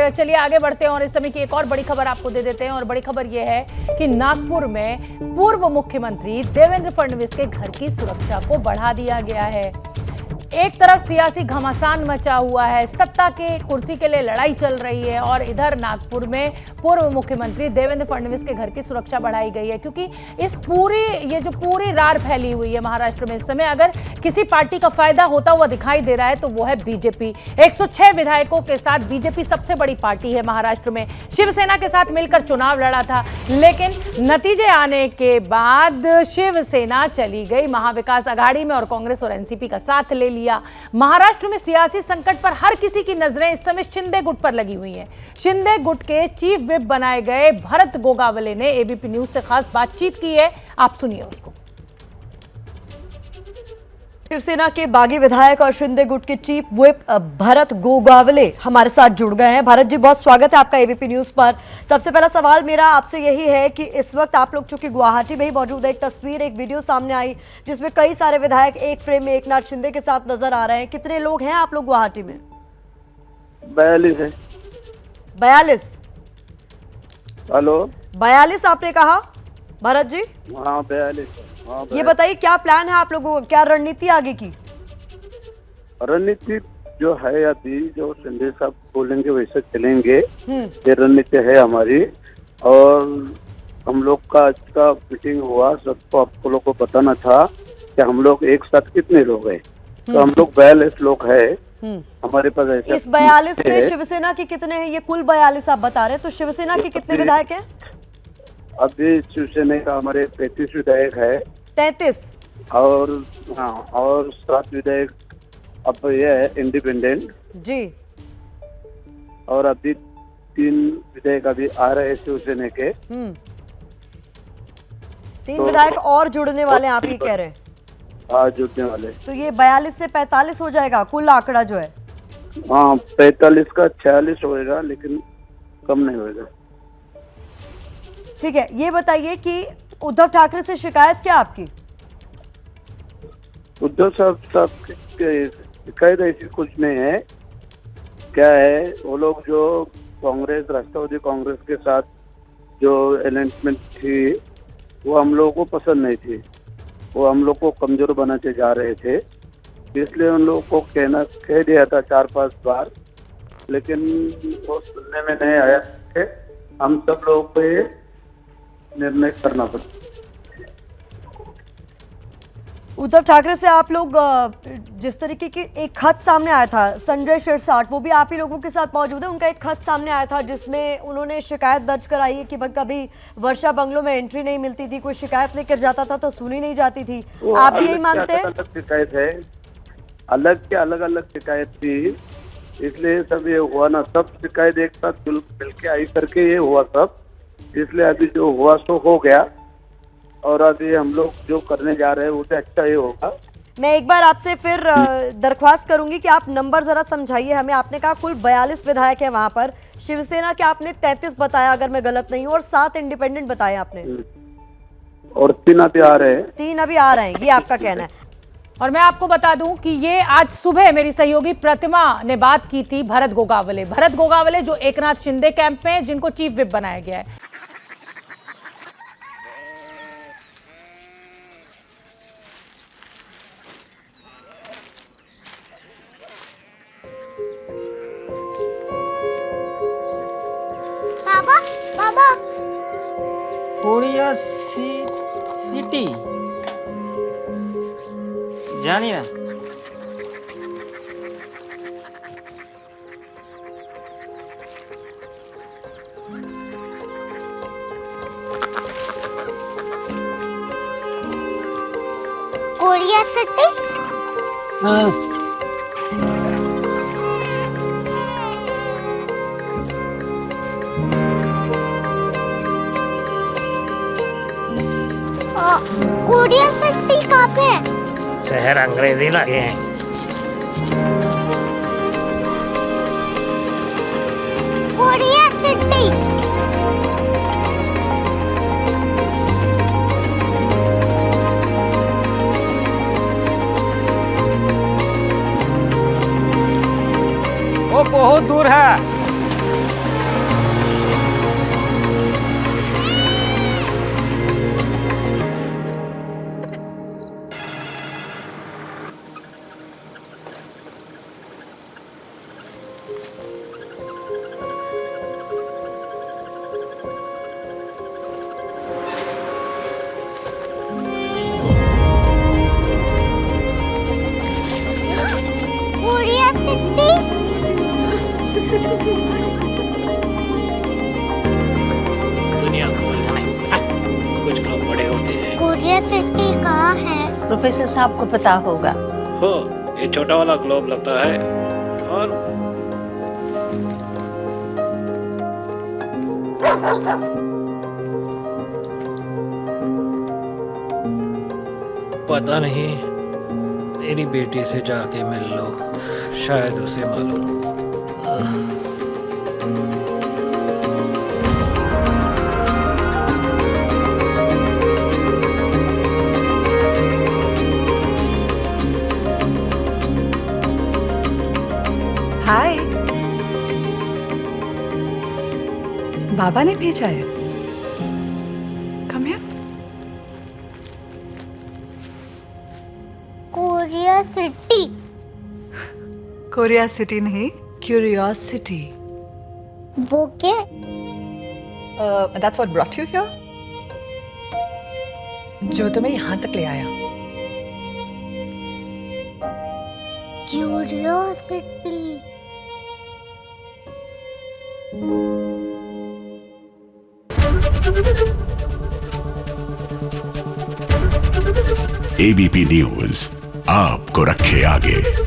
और चलिए आगे बढ़ते हैं और इस समय की एक और बड़ी खबर आपको दे देते हैं। और बड़ी खबर यह है कि नागपुर में पूर्व मुख्यमंत्री देवेंद्र फडणवीस के घर की सुरक्षा को बढ़ा दिया गया है। एक तरफ सियासी घमासान मचा हुआ है, सत्ता के कुर्सी के लिए लड़ाई चल रही है, और इधर नागपुर में पूर्व मुख्यमंत्री देवेंद्र फडणवीस के घर की सुरक्षा बढ़ाई गई है। क्योंकि ये जो पूरी रार फैली हुई है महाराष्ट्र में इस समय, अगर किसी पार्टी का फायदा होता हुआ दिखाई दे रहा है तो वो है बीजेपी। 106 विधायकों के साथ बीजेपी सबसे बड़ी पार्टी है महाराष्ट्र में। शिवसेना के साथ मिलकर चुनाव लड़ा था, लेकिन नतीजे आने के बाद शिवसेना चली गई महाविकास आघाड़ी में और कांग्रेस और एनसीपी का साथ ले लिया। महाराष्ट्र में सियासी संकट पर हर किसी की नजरें इस समय शिंदे गुट पर लगी हुई हैं। शिंदे गुट के चीफ व्हिप बनाए गए भरत गोगावले ने एबीपी न्यूज से खास बातचीत की है, आप सुनिए उसको। शिवसेना के बागी विधायक और शिंदे गुट के चीफ व्हिप भरत गोगावले हमारे साथ जुड़ गए हैं। भरत जी, बहुत स्वागत है आपका एबीपी न्यूज पर। सबसे पहला सवाल मेरा आपसे यही है कि इस वक्त आप लोग चूंकि गुवाहाटी में ही मौजूद है, एक तस्वीर, एक वीडियो सामने आई जिसमें कई सारे विधायक एक फ्रेम में एकनाथ शिंदे के साथ नजर आ रहे हैं। कितने लोग हैं आप लोग गुवाहाटी में? 42 है। 42? हेलो, 42 आपने कहा भरत जी? हाँ 42। ये बताइए क्या प्लान है आप लोगों का, क्या रणनीति आगे की? रणनीति जो है अभी जो शिंदे साहब बोलेंगे वैसे चलेंगे, ये रणनीति है हमारी। और हम लोग का आज का मीटिंग हुआ, सबको आप लोग को बताना था कि हम लोग एक साथ कितने लोग हैं। तो हम लोग 42 लोग है हमारे पास। ऐसे इस 42 में शिवसेना के कितने हैं? ये कुल 42 आप बता रहे हैं, तो शिवसेना के कितने विधायक हैं? अभी शिवसेना का हमारे 35 विधायक है। 33? और हाँ, और 7 विधायक अब ये है इंडिपेंडेंट जी। और अभी 3 विधायक अभी आ रहे हैं शिवसेना के। 3 विधायक और जुड़ने वाले हैं आप ये कह रहे हैं? हाँ, जुड़ने वाले। तो ये 42 से 45 हो जाएगा कुल आंकड़ा जो है? हाँ, 45 का 46 होएगा, लेकिन कम नहीं होएगा। ठीक है, ये बताइए कि उद्धव ठाकरे से शिकायत क्या आपकी? उद्धव साहब शिकायत ऐसी कुछ नहीं है। क्या है, वो लोग जो कांग्रेस, राष्ट्रवादी कांग्रेस के साथ जो अलाइनमेंट थी वो हम लोगों को पसंद नहीं थी। वो हम लोग को कमजोर बनाते जा रहे थे, इसलिए उन लोगों को कह दिया था 4-5 बार, लेकिन वो सुनने में नहीं आया थे। हम सब लोगों को ये निर्णय करना पड़ा। उद्धव ठाकरे से आप लोग जिस तरीके की एक खत सामने आया था, संजय शिरसाट वो भी आप ही लोगों के साथ मौजूद है, उनका एक खत सामने आया था जिसमें उन्होंने शिकायत दर्ज कराई है कि कभी वर्षा बंगलों में एंट्री नहीं मिलती थी, कोई शिकायत लेकर जाता था तो सुनी नहीं जाती थी। आप भी यही मानते हैं? अलग शिकायत है, अलग के अलग अलग शिकायत थी, इसलिए सब ये हुआ ना। सब शिकायत एक साथ मिल के आई करके ये हुआ सब, इसलिए अभी जो हुआ सो हो गया। और अभी हम लोग जो करने जा रहे हैं उससे अच्छा ही होगा। मैं एक बार आपसे फिर दरख्वास्त करूंगी कि आप नंबर जरा समझाइए हमें। आपने कहा कुल 42 विधायक है वहां पर, शिवसेना के आपने 33 बताया अगर मैं गलत नहीं हूँ, और 7 इंडिपेंडेंट बताए आपने, और 3 अभी आ रहे हैं। 3 अभी आ रहे हैं, ये आपका कहना है। और मैं आपको बता दूं कि ये आज सुबह मेरी सहयोगी प्रतिमा ने बात की थी भरत गोगावले जो एकनाथ शिंदे कैंप में, जिनको चीफ व्हिप बनाया गया है। बाबा कोरिया सिटी जानी ना? Korea city? हाँ। कोरिया सिटी कहाँ पे है? शहर अंग्रेजी लगे हैं। Korea city. वो बहुत दूर है। दुनिया को जाने कुछ लोग बड़े होते हैं। कोरिया सिटी कहाँ है? प्रोफेसर साहब को पता होगा। हो ये छोटा वाला ग्लोब लगता है और पता नहीं, मेरी बेटी से जाके मिल लो, शायद उसे मालूम हो। हाय, बाबा ने भेजा है। Come here. Korea city. Korea city नहीं, क्यूरियोसिटी। वो क्या? That's what brought you here? जो तुम्हें यहाँ तक ले आया। क्यूरियोसिटी। एबीपी न्यूज आपको रखे आगे।